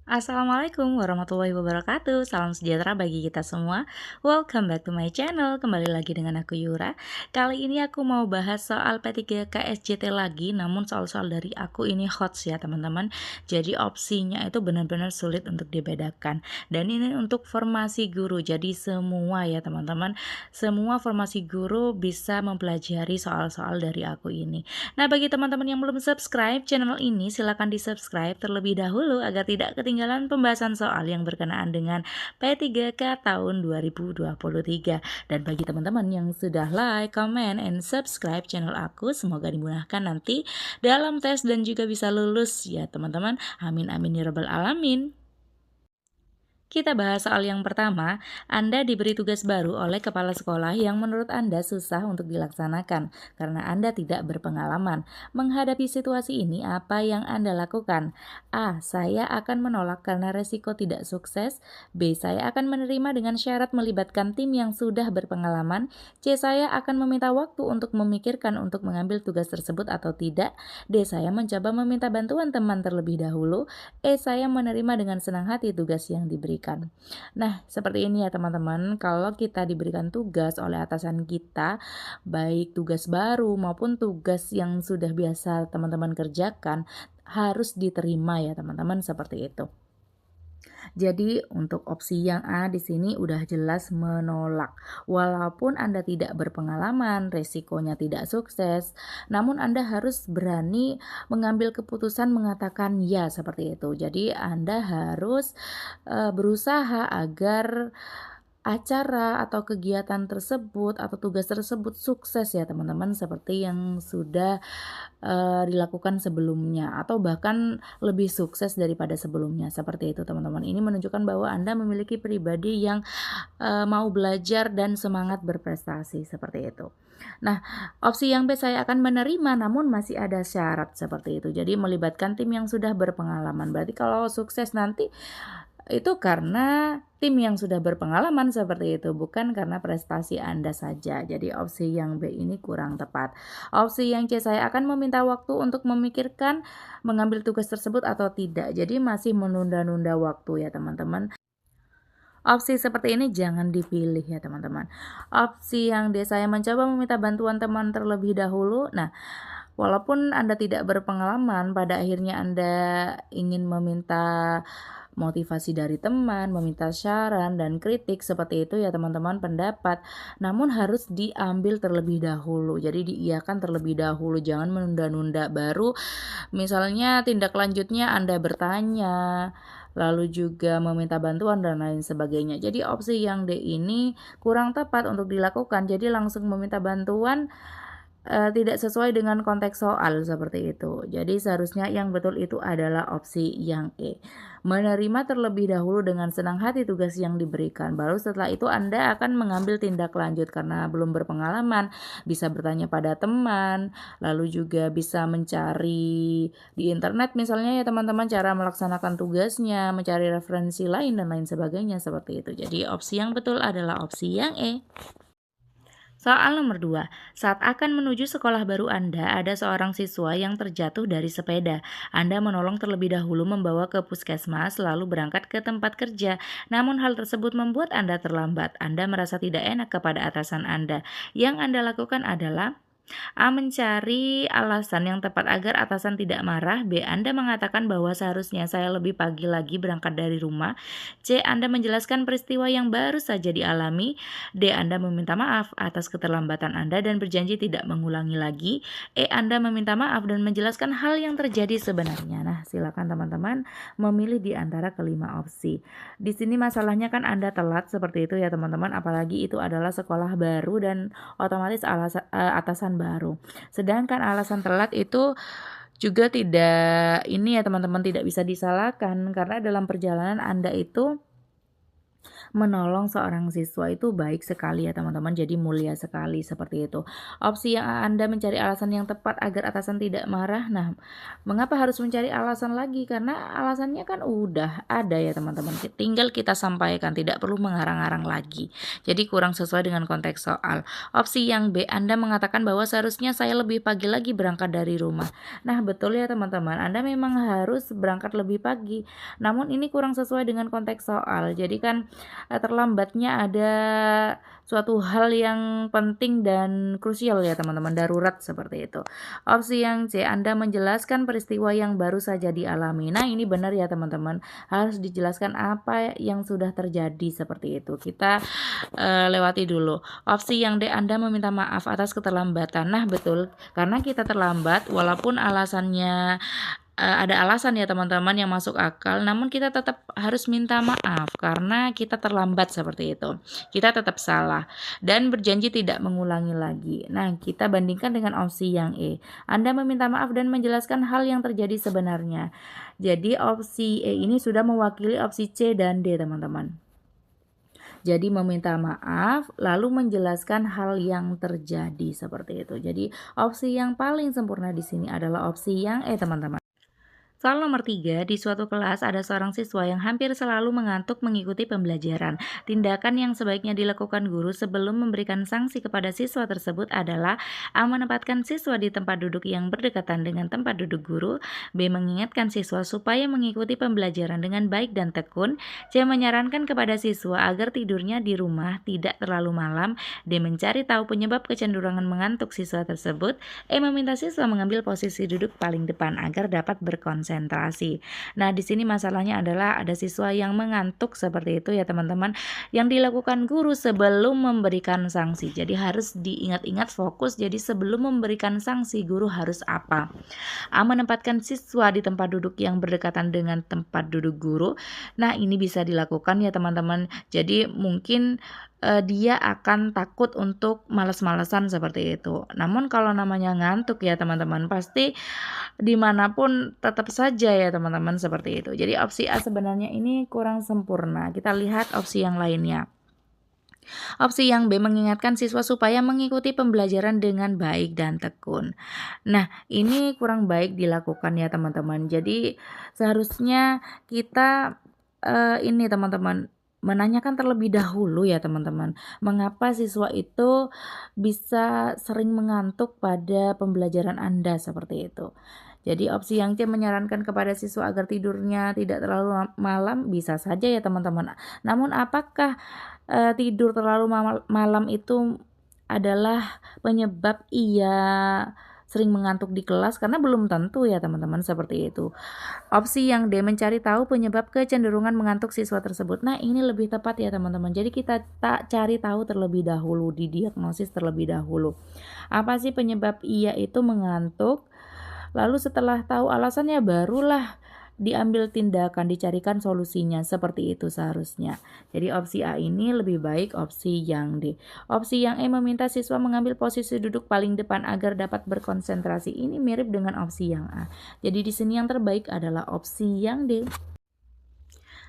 Assalamualaikum warahmatullahi wabarakatuh. Salam sejahtera bagi kita semua. Welcome back to my channel. Kembali lagi dengan aku Yura. Kali ini aku mau bahas soal P3K SJT lagi, namun soal-soal dari aku ini hots ya teman-teman. Jadi opsinya itu benar-benar sulit untuk dibedakan. Dan ini untuk formasi guru. Jadi semua ya teman-teman, semua formasi guru bisa mempelajari soal-soal dari aku ini. Nah, bagi teman-teman yang belum subscribe channel ini, silahkan di-subscribe terlebih dahulu agar tidak ketinggalan pembahasan soal yang berkenaan dengan P3K tahun 2023. Dan bagi teman-teman yang sudah like, comment, and subscribe channel aku, semoga dimudahkan nanti dalam tes dan juga bisa lulus ya teman-teman. Amin amin ya rabbal alamin. Kita bahas soal yang pertama. Anda diberi tugas baru oleh kepala sekolah yang menurut Anda susah untuk dilaksanakan karena Anda tidak berpengalaman. Menghadapi situasi ini, apa yang Anda lakukan? A. Saya akan menolak karena resiko tidak sukses. B. Saya akan menerima dengan syarat melibatkan tim yang sudah berpengalaman. C. Saya akan meminta waktu untuk memikirkan untuk mengambil tugas tersebut atau tidak. D. Saya mencoba meminta bantuan teman terlebih dahulu. Saya menerima dengan senang hati tugas yang diberikan. Nah, seperti ini ya teman-teman, kalau kita diberikan tugas oleh atasan kita, baik tugas baru maupun tugas yang sudah biasa teman-teman kerjakan, harus diterima ya teman-teman, seperti itu. Jadi untuk opsi yang A di sini udah jelas menolak. Walaupun Anda tidak berpengalaman, resikonya tidak sukses, namun Anda harus berani mengambil keputusan mengatakan ya seperti itu. Jadi Anda harus berusaha agar acara atau kegiatan tersebut atau tugas tersebut sukses ya teman-teman, seperti yang sudah dilakukan sebelumnya atau bahkan lebih sukses daripada sebelumnya, seperti itu teman-teman. Ini menunjukkan bahwa Anda memiliki pribadi yang mau belajar dan semangat berprestasi, seperti itu. Nah, opsi yang B, saya akan menerima namun masih ada syarat, seperti itu. Jadi melibatkan tim yang sudah berpengalaman. Berarti kalau sukses nanti itu karena tim yang sudah berpengalaman, seperti itu, bukan karena prestasi Anda saja. Jadi opsi yang B ini kurang tepat. Opsi yang C, saya akan meminta waktu untuk memikirkan mengambil tugas tersebut atau tidak. Jadi masih menunda-nunda waktu ya teman-teman. Opsi seperti ini jangan dipilih ya teman-teman. Opsi yang D, saya mencoba meminta bantuan teman terlebih dahulu. Nah, walaupun Anda tidak berpengalaman, pada akhirnya Anda ingin meminta motivasi dari teman, meminta saran dan kritik, seperti itu ya teman-teman, pendapat. Namun harus diambil terlebih dahulu. Jadi diiyakan terlebih dahulu, jangan menunda-nunda. Baru misalnya tindak lanjutnya Anda bertanya, lalu juga meminta bantuan dan lain sebagainya. Jadi opsi yang D ini kurang tepat untuk dilakukan. Jadi langsung meminta bantuan tidak sesuai dengan konteks soal, seperti itu. Jadi seharusnya yang betul itu adalah opsi yang E. Menerima terlebih dahulu dengan senang hati tugas yang diberikan. Baru setelah itu Anda akan mengambil tindak lanjut karena belum berpengalaman. Bisa bertanya pada teman, lalu juga bisa mencari di internet misalnya ya teman-teman cara melaksanakan tugasnya, mencari referensi lain dan lain sebagainya, seperti itu. Jadi opsi yang betul adalah opsi yang E. Soal nomor 2, saat akan menuju sekolah baru Anda, ada seorang siswa yang terjatuh dari sepeda. Anda menolong terlebih dahulu membawa ke puskesmas, lalu berangkat ke tempat kerja. Namun hal tersebut membuat Anda terlambat. Anda merasa tidak enak kepada atasan Anda. Yang Anda lakukan adalah A. Mencari alasan yang tepat agar atasan tidak marah. B. Anda mengatakan bahwa seharusnya saya lebih pagi lagi berangkat dari rumah. C. Anda menjelaskan peristiwa yang baru saja dialami. D. Anda meminta maaf atas keterlambatan Anda dan berjanji tidak mengulangi lagi. E. Anda meminta maaf dan menjelaskan hal yang terjadi sebenarnya. Nah, silakan teman-teman memilih di antara kelima opsi. Di sini masalahnya kan Anda telat, seperti itu ya teman-teman, apalagi itu adalah sekolah baru dan otomatis atasan baru. Sedangkan alasan telat itu juga tidak ini ya teman-teman, tidak bisa disalahkan karena dalam perjalanan Anda itu Menolong seorang siswa itu baik sekali ya teman-teman, jadi mulia sekali seperti itu. Opsi yang Anda mencari alasan yang tepat agar atasan tidak marah. Nah, mengapa harus mencari alasan lagi? Karena alasannya kan udah ada ya teman-teman. Tinggal kita sampaikan, tidak perlu mengarang-arang lagi. Jadi kurang sesuai dengan konteks soal. Opsi yang B, Anda mengatakan bahwa seharusnya saya lebih pagi lagi berangkat dari rumah. Nah, betul ya teman-teman, Anda memang harus berangkat lebih pagi. Namun ini kurang sesuai dengan konteks soal. Jadi kan terlambatnya ada suatu hal yang penting dan krusial ya teman-teman, darurat seperti itu. Opsi yang C, Anda menjelaskan peristiwa yang baru saja dialami. Nah, ini benar ya teman-teman, harus dijelaskan apa yang sudah terjadi seperti itu. Kita lewati dulu. Opsi yang D, Anda meminta maaf atas keterlambatan. Nah, betul, karena kita terlambat walaupun alasannya ada alasan ya teman-teman yang masuk akal, namun kita tetap harus minta maaf karena kita terlambat seperti itu. Kita tetap salah dan berjanji tidak mengulangi lagi. Nah, kita bandingkan dengan opsi yang E. Anda meminta maaf dan menjelaskan hal yang terjadi sebenarnya. Jadi opsi E ini sudah mewakili opsi C dan D, teman-teman. Jadi meminta maaf lalu menjelaskan hal yang terjadi seperti itu. Jadi opsi yang paling sempurna di sini adalah opsi yang E, teman-teman. Soal nomor 3, di suatu kelas ada seorang siswa yang hampir selalu mengantuk mengikuti pembelajaran. Tindakan yang sebaiknya dilakukan guru sebelum memberikan sanksi kepada siswa tersebut adalah A. Menempatkan siswa di tempat duduk yang berdekatan dengan tempat duduk guru. B. Mengingatkan siswa supaya mengikuti pembelajaran dengan baik dan tekun. C. Menyarankan kepada siswa agar tidurnya di rumah tidak terlalu malam. D. Mencari tahu penyebab kecenderungan mengantuk siswa tersebut. E. Meminta siswa mengambil posisi duduk paling depan agar dapat berkonsentrasi. Nah, di sini masalahnya adalah ada siswa yang mengantuk seperti itu ya teman-teman, yang dilakukan guru sebelum memberikan sanksi. Jadi harus diingat-ingat fokus. Jadi sebelum memberikan sanksi, guru harus apa? A. Menempatkan siswa di tempat duduk yang berdekatan dengan tempat duduk guru. Nah, ini bisa dilakukan ya teman-teman. Jadi mungkin dia akan takut untuk males-malesan seperti itu. Namun kalau namanya ngantuk ya teman-teman, pasti dimanapun tetap saja ya teman-teman seperti itu. Jadi opsi A sebenarnya ini kurang sempurna. Kita lihat opsi yang lainnya. Opsi yang B, mengingatkan siswa supaya mengikuti pembelajaran dengan baik dan tekun. Nah, ini kurang baik dilakukan ya teman-teman. Jadi seharusnya kita ini teman-teman, menanyakan terlebih dahulu ya teman-teman, mengapa siswa itu bisa sering mengantuk pada pembelajaran Anda seperti itu. Jadi opsi yang C, menyarankan kepada siswa agar tidurnya tidak terlalu malam, bisa saja ya teman-teman. Namun apakah tidur terlalu malam itu adalah penyebab ia sering mengantuk di kelas? Karena belum tentu ya teman-teman seperti itu. Opsi yang D, mencari tahu penyebab kecenderungan mengantuk siswa tersebut. Nah, ini lebih tepat ya teman-teman. Jadi kita cari tahu terlebih dahulu, didiagnosis terlebih dahulu. Apa sih penyebab ia itu mengantuk? Lalu setelah tahu alasannya barulah diambil tindakan, dicarikan solusinya, seperti itu seharusnya. Jadi opsi A ini lebih baik opsi yang D. Opsi yang E, meminta siswa mengambil posisi duduk paling depan agar dapat berkonsentrasi. Ini mirip dengan opsi yang A. Jadi di sini yang terbaik adalah opsi yang D.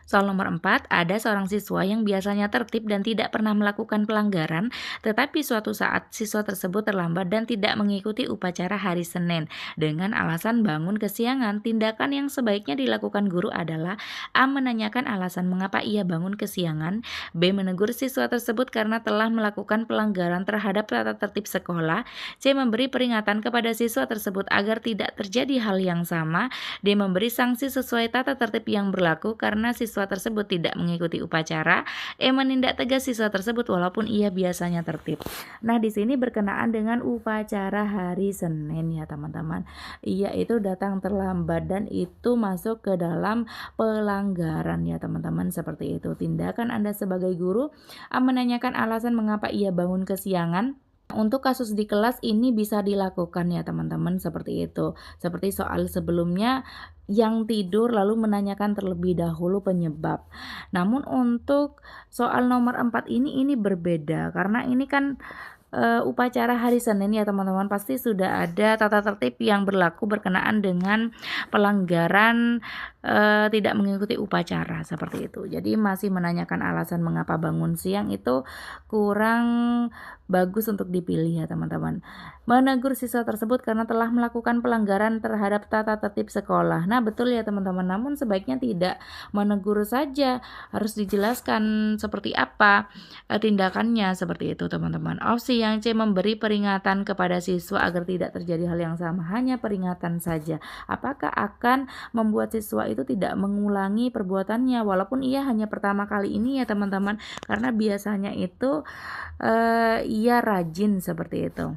Soal nomor 4, ada seorang siswa yang biasanya tertib dan tidak pernah melakukan pelanggaran, tetapi suatu saat siswa tersebut terlambat dan tidak mengikuti upacara hari Senin dengan alasan bangun kesiangan. Tindakan yang sebaiknya dilakukan guru adalah A. Menanyakan alasan mengapa ia bangun kesiangan. B. Menegur siswa tersebut karena telah melakukan pelanggaran terhadap tata tertib sekolah. C. Memberi peringatan kepada siswa tersebut agar tidak terjadi hal yang sama. D. Memberi sanksi sesuai tata tertib yang berlaku karena siswa tersebut tidak mengikuti upacara. E. Menindak tegas siswa tersebut walaupun ia biasanya tertib. Nah, di sini berkenaan dengan upacara hari Senin ya teman-teman. Ia itu datang terlambat dan itu masuk ke dalam pelanggaran ya teman-teman, seperti itu. Tindakan Anda sebagai guru, menanyakan alasan mengapa ia bangun kesiangan. Untuk kasus di kelas ini bisa dilakukan ya teman-teman, seperti itu. Seperti soal sebelumnya yang tidur lalu menanyakan terlebih dahulu penyebab. Namun untuk soal nomor 4 ini berbeda karena ini kan upacara hari Senin ya teman-teman, pasti sudah ada tata tertib yang berlaku berkenaan dengan pelanggaran tidak mengikuti upacara seperti itu. Jadi masih menanyakan alasan mengapa bangun siang itu kurang bagus untuk dipilih ya teman-teman. Menegur siswa tersebut karena telah melakukan pelanggaran terhadap tata tertib sekolah. Nah betul ya teman-teman, namun sebaiknya tidak menegur saja, harus dijelaskan seperti apa tindakannya seperti itu teman-teman. Opsi yang C, memberi peringatan kepada siswa agar tidak terjadi hal yang sama, hanya peringatan saja. Apakah akan membuat siswa itu tidak mengulangi perbuatannya walaupun ia hanya pertama kali ini ya teman-teman, karena biasanya itu ia rajin seperti itu.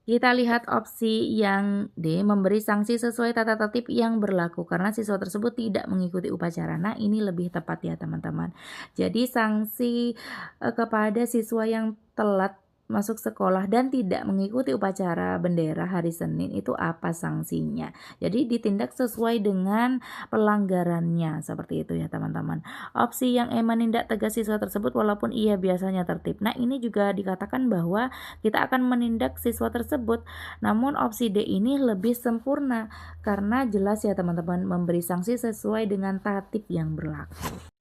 Kita lihat opsi yang D, memberi sanksi sesuai tata tertib yang berlaku karena siswa tersebut tidak mengikuti upacara. Nah, ini lebih tepat ya teman-teman. Jadi sanksi kepada siswa yang telat masuk sekolah dan tidak mengikuti upacara bendera hari Senin itu apa sanksinya. Jadi ditindak sesuai dengan pelanggarannya seperti itu ya teman-teman. Opsi yang E, menindak tegas siswa tersebut walaupun ia biasanya tertib. Nah, ini juga dikatakan bahwa kita akan menindak siswa tersebut, namun opsi D ini lebih sempurna karena jelas ya teman-teman, memberi sanksi sesuai dengan tatib yang berlaku.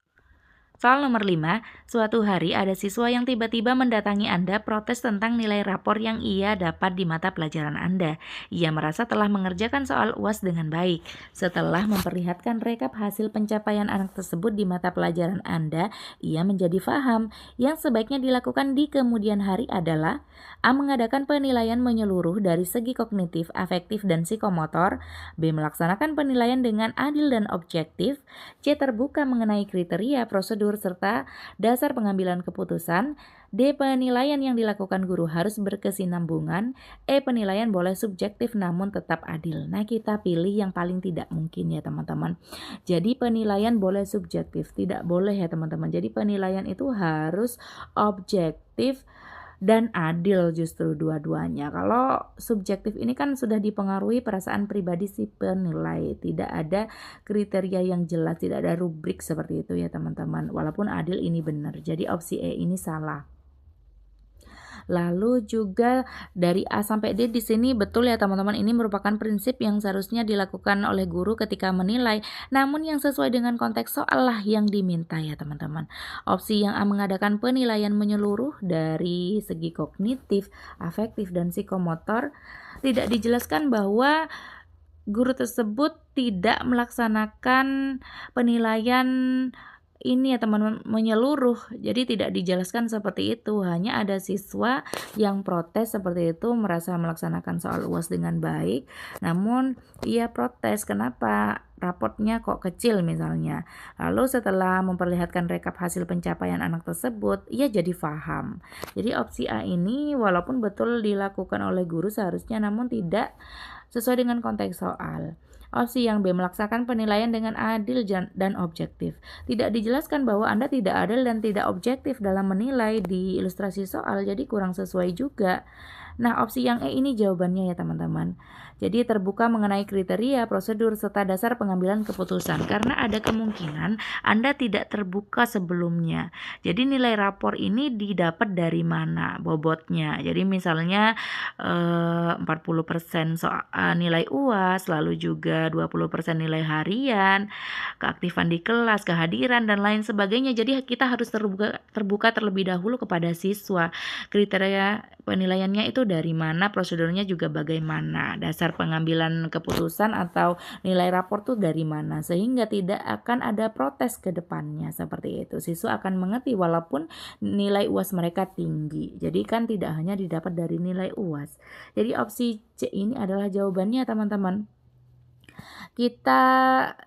Soal nomor 5, suatu hari ada siswa yang tiba-tiba mendatangi Anda protes tentang nilai rapor yang ia dapat di mata pelajaran Anda. Ia merasa telah mengerjakan soal UAS dengan baik. Setelah memperlihatkan rekap hasil pencapaian anak tersebut di mata pelajaran Anda, ia menjadi paham. Yang sebaiknya dilakukan di kemudian hari adalah A, mengadakan penilaian menyeluruh dari segi kognitif, afektif, dan psikomotor. B, melaksanakan penilaian dengan adil dan objektif. C, terbuka mengenai kriteria, prosedur, serta dasar pengambilan keputusan. D, penilaian yang dilakukan guru harus berkesinambungan. E, penilaian boleh subjektif namun tetap adil. Nah, kita pilih yang paling tidak mungkin ya teman-teman. Jadi penilaian boleh subjektif, tidak boleh ya teman-teman. Jadi penilaian itu harus objektif dan adil justru dua-duanya. Kalau subjektif ini kan sudah dipengaruhi perasaan pribadi si penilai, tidak ada kriteria yang jelas, tidak ada rubrik seperti itu ya teman-teman. Walaupun adil ini benar, jadi opsi E ini salah. Lalu juga dari A sampai D di sini betul ya teman-teman, ini merupakan prinsip yang seharusnya dilakukan oleh guru ketika menilai, namun yang sesuai dengan konteks soal lah yang diminta ya teman-teman. Opsi yang A, mengadakan penilaian menyeluruh dari segi kognitif, afektif, dan psikomotor, tidak dijelaskan bahwa guru tersebut tidak melaksanakan penilaian ini ya teman-teman menyeluruh, jadi tidak dijelaskan seperti itu. Hanya ada siswa yang protes seperti itu, merasa melaksanakan soal UAS dengan baik, namun ia protes kenapa raportnya kok kecil misalnya. Lalu setelah memperlihatkan rekap hasil pencapaian anak tersebut, ia jadi paham. Jadi opsi A ini walaupun betul dilakukan oleh guru seharusnya, namun tidak sesuai dengan konteks soal. Opsi yang B, melaksanakan penilaian dengan adil dan objektif. Tidak dijelaskan bahwa Anda tidak adil dan tidak objektif dalam menilai di ilustrasi soal, jadi kurang sesuai juga. Nah, opsi yang E ini jawabannya ya teman-teman. Jadi terbuka mengenai kriteria, prosedur, serta dasar pengambilan keputusan. Karena ada kemungkinan Anda tidak terbuka sebelumnya. Jadi nilai rapor ini didapat dari mana bobotnya. Jadi misalnya 40% nilai UAS, lalu juga 20% nilai harian, keaktifan di kelas, kehadiran, dan lain sebagainya. Jadi kita harus terbuka terlebih dahulu kepada siswa. Kriteria penilaiannya itu dari mana, prosedurnya juga bagaimana, dasar pengambilan keputusan atau nilai rapor tuh dari mana, sehingga tidak akan ada protes ke depannya seperti itu. Siswa akan mengerti walaupun nilai UAS mereka tinggi. Jadi kan tidak hanya didapat dari nilai UAS. Jadi opsi C ini adalah jawabannya teman-teman. Kita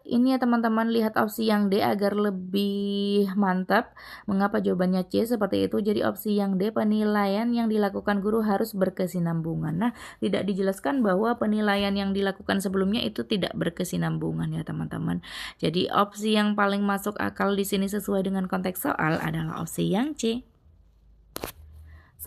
ini ya teman-teman, lihat opsi yang D agar lebih mantap. Mengapa jawabannya C seperti itu? Jadi opsi yang D, penilaian yang dilakukan guru harus berkesinambungan. Nah, tidak dijelaskan bahwa penilaian yang dilakukan sebelumnya itu tidak berkesinambungan ya teman-teman. Jadi opsi yang paling masuk akal di sini sesuai dengan konteks soal adalah opsi yang C.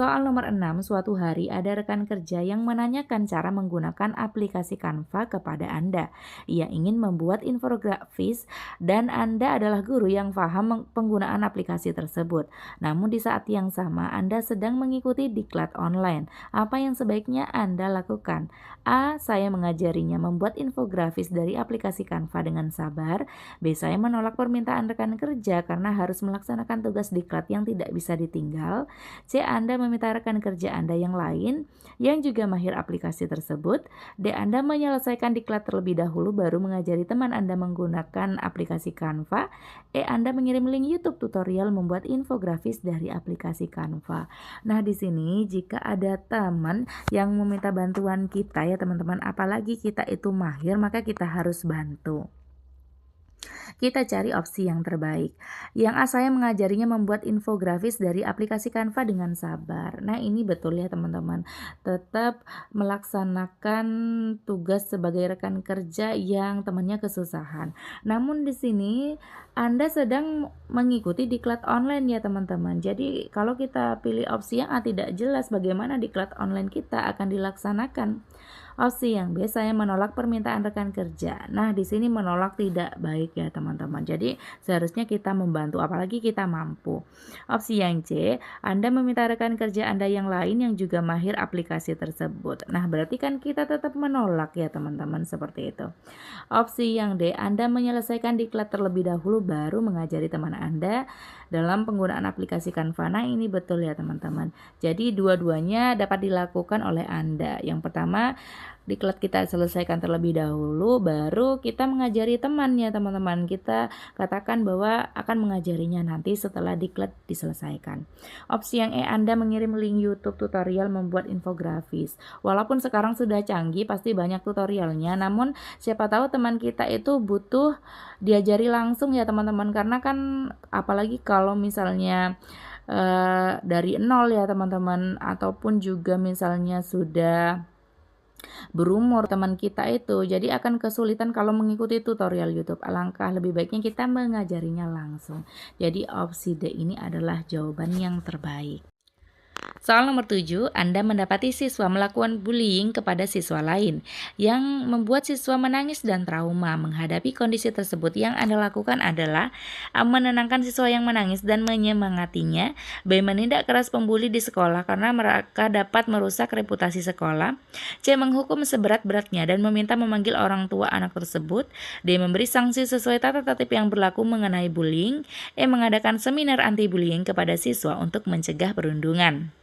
Soal nomor 6, suatu hari ada rekan kerja yang menanyakan cara menggunakan aplikasi Canva kepada Anda. Ia ingin membuat infografis dan Anda adalah guru yang paham penggunaan aplikasi tersebut. Namun di saat yang sama Anda sedang mengikuti diklat online. Apa yang sebaiknya Anda lakukan? A. Saya mengajarinya membuat infografis dari aplikasi Canva dengan sabar. B. Saya menolak permintaan rekan kerja karena harus melaksanakan tugas diklat yang tidak bisa ditinggal. C. Anda meminta rekan kerja Anda yang lain yang juga mahir aplikasi tersebut. D. Anda menyelesaikan diklat terlebih dahulu baru mengajari teman Anda menggunakan aplikasi Canva. E. Anda mengirim link YouTube tutorial membuat infografis dari aplikasi Canva. Nah, di sini jika ada teman yang meminta bantuan kita ya teman-teman, apalagi kita itu mahir, maka kita harus bantu. Kita cari opsi yang terbaik. Yang A, saya mengajarinya membuat infografis dari aplikasi Canva dengan sabar. Nah, ini betul ya teman-teman. Tetap melaksanakan tugas sebagai rekan kerja yang temannya kesusahan. Namun di sini Anda sedang mengikuti diklat online ya teman-teman. Jadi kalau kita pilih opsi yang A, tidak jelas bagaimana diklat online kita akan dilaksanakan. Opsi yang B, saya menolak permintaan rekan kerja. Nah, di sini menolak tidak baik ya teman-teman. Jadi seharusnya kita membantu, apalagi kita mampu. Opsi yang C, Anda meminta rekan kerja Anda yang lain yang juga mahir aplikasi tersebut. Nah, berarti kan kita tetap menolak ya teman-teman, seperti itu. Opsi yang D, Anda menyelesaikan diklat terlebih dahulu baru mengajari teman Anda dalam penggunaan aplikasi Canva. Nah, ini betul ya teman-teman. Jadi dua-duanya dapat dilakukan oleh Anda. Yang pertama, diklat kita selesaikan terlebih dahulu baru kita mengajari teman ya teman-teman. Kita katakan bahwa akan mengajarinya nanti setelah diklat diselesaikan. Opsi yang E, Anda mengirim link YouTube tutorial membuat infografis. Walaupun sekarang sudah canggih, pasti banyak tutorialnya, namun siapa tahu teman kita itu butuh diajari langsung ya teman-teman, karena kan apalagi kalau misalnya dari nol ya teman-teman, ataupun juga misalnya sudah berumur teman kita itu, jadi akan kesulitan kalau mengikuti tutorial YouTube. Alangkah lebih baiknya kita mengajarinya langsung. Jadi opsi D ini adalah jawaban yang terbaik. Soal nomor 7, Anda mendapati siswa melakukan bullying kepada siswa lain yang membuat siswa menangis dan trauma. Menghadapi kondisi tersebut, yang Anda lakukan adalah A, menenangkan siswa yang menangis dan menyemangatinya. B, menindak keras pembuli di sekolah karena mereka dapat merusak reputasi sekolah. C, menghukum seberat-beratnya dan meminta memanggil orang tua anak tersebut. D, memberi sanksi sesuai tata tertib yang berlaku mengenai bullying. E, mengadakan seminar anti-bullying kepada siswa untuk mencegah perundungan.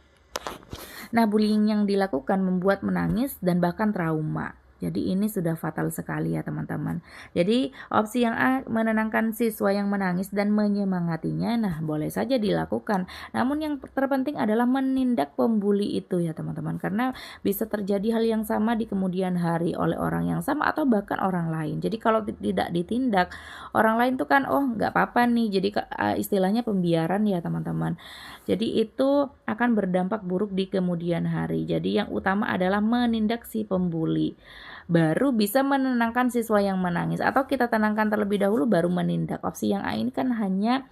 Nah, bullying yang dilakukan membuat menangis dan bahkan trauma. Jadi ini sudah fatal sekali ya teman-teman. Jadi opsi yang A, menenangkan siswa yang menangis dan menyemangatinya, nah boleh saja dilakukan. Namun yang terpenting adalah menindak pembuli itu ya teman-teman. Karena bisa terjadi hal yang sama di kemudian hari oleh orang yang sama atau bahkan orang lain. Jadi kalau tidak ditindak, orang lain tuh kan nggak apa-apa nih. Jadi istilahnya pembiaran ya teman-teman. Jadi itu akan berdampak buruk di kemudian hari. Jadi yang utama adalah menindak si pembuli, baru bisa menenangkan siswa yang menangis, atau kita tenangkan terlebih dahulu baru menindak. Opsi yang A ini kan hanya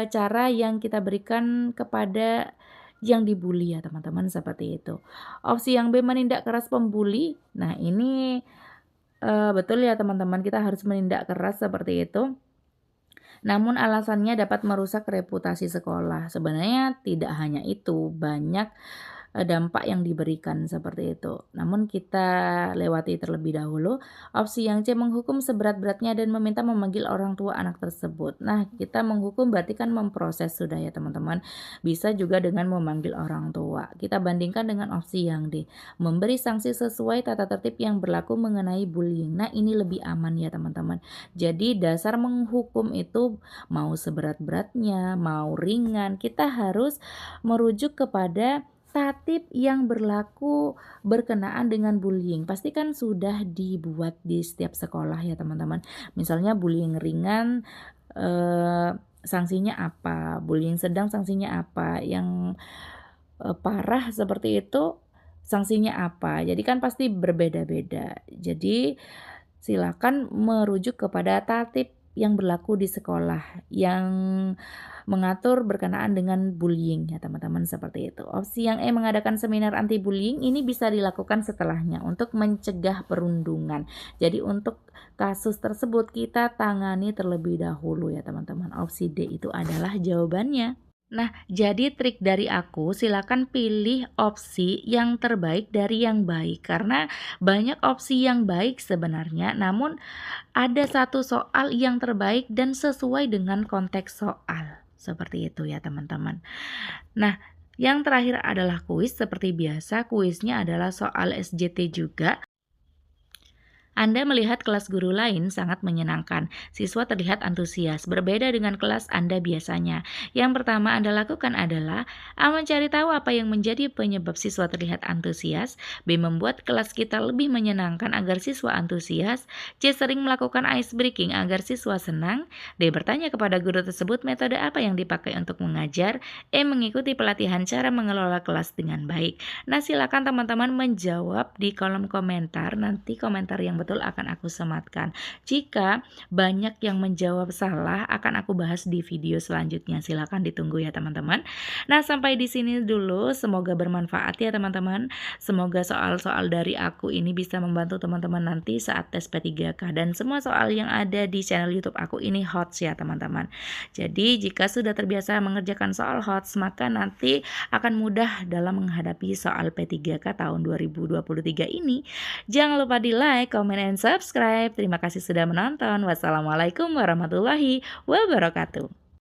cara yang kita berikan kepada yang dibully ya teman-teman, seperti itu. Opsi yang B, menindak keras pembuli. Nah ini betul ya teman-teman, kita harus menindak keras seperti itu. Namun alasannya dapat merusak reputasi sekolah. Sebenarnya tidak hanya itu, banyak dampak yang diberikan seperti itu. Namun kita lewati terlebih dahulu. Opsi yang C, menghukum seberat-beratnya dan meminta memanggil orang tua anak tersebut. Nah, kita menghukum berarti kan memproses sudah ya teman-teman. Bisa juga dengan memanggil orang tua. Kita bandingkan dengan opsi yang D, memberi sanksi sesuai tata tertib yang berlaku mengenai bullying. Nah, ini lebih aman ya teman-teman. Jadi dasar menghukum itu mau seberat-beratnya, mau ringan, kita harus merujuk kepada tatib yang berlaku berkenaan dengan bullying. Pasti kan sudah dibuat di setiap sekolah ya teman-teman. Misalnya bullying ringan sanksinya apa, bullying sedang sanksinya apa, yang parah seperti itu sanksinya apa. Jadi kan pasti berbeda-beda. Jadi silakan merujuk kepada tatib yang berlaku di sekolah yang mengatur berkenaan dengan bullying ya teman-teman, seperti itu. Opsi yang mengadakan seminar anti bullying ini bisa dilakukan setelahnya untuk mencegah perundungan. Jadi untuk kasus tersebut kita tangani terlebih dahulu ya teman-teman. Opsi D itu adalah jawabannya. Nah, jadi trik dari aku, silakan pilih opsi yang terbaik dari yang baik, karena banyak opsi yang baik sebenarnya, namun ada satu soal yang terbaik dan sesuai dengan konteks soal. Seperti itu ya teman-teman. Nah, yang terakhir adalah kuis. Seperti biasa, kuisnya adalah soal SJT juga. Anda melihat kelas guru lain sangat menyenangkan. Siswa terlihat antusias, berbeda dengan kelas Anda biasanya. Yang pertama Anda lakukan adalah A. Mencari tahu apa yang menjadi penyebab siswa terlihat antusias. B. Membuat kelas kita lebih menyenangkan agar siswa antusias. C. Sering melakukan ice breaking agar siswa senang. D. Bertanya kepada guru tersebut metode apa yang dipakai untuk mengajar. E. Mengikuti pelatihan cara mengelola kelas dengan baik. Nah, silakan teman-teman menjawab di kolom komentar. Nanti komentar yang betul akan aku sematkan. Jika banyak yang menjawab salah, akan aku bahas di video selanjutnya. Silakan ditunggu ya teman-teman. Nah, sampai di sini dulu. Semoga bermanfaat ya teman-teman. Semoga soal-soal dari aku ini bisa membantu teman-teman nanti saat tes P3K. Dan semua soal yang ada di channel YouTube aku ini HOTS ya teman-teman. Jadi jika sudah terbiasa mengerjakan soal HOTS, maka nanti akan mudah dalam menghadapi soal P3K tahun 2023 ini. Jangan lupa di like, comment, and subscribe. Terima kasih sudah menonton. Wassalamualaikum warahmatullahi wabarakatuh.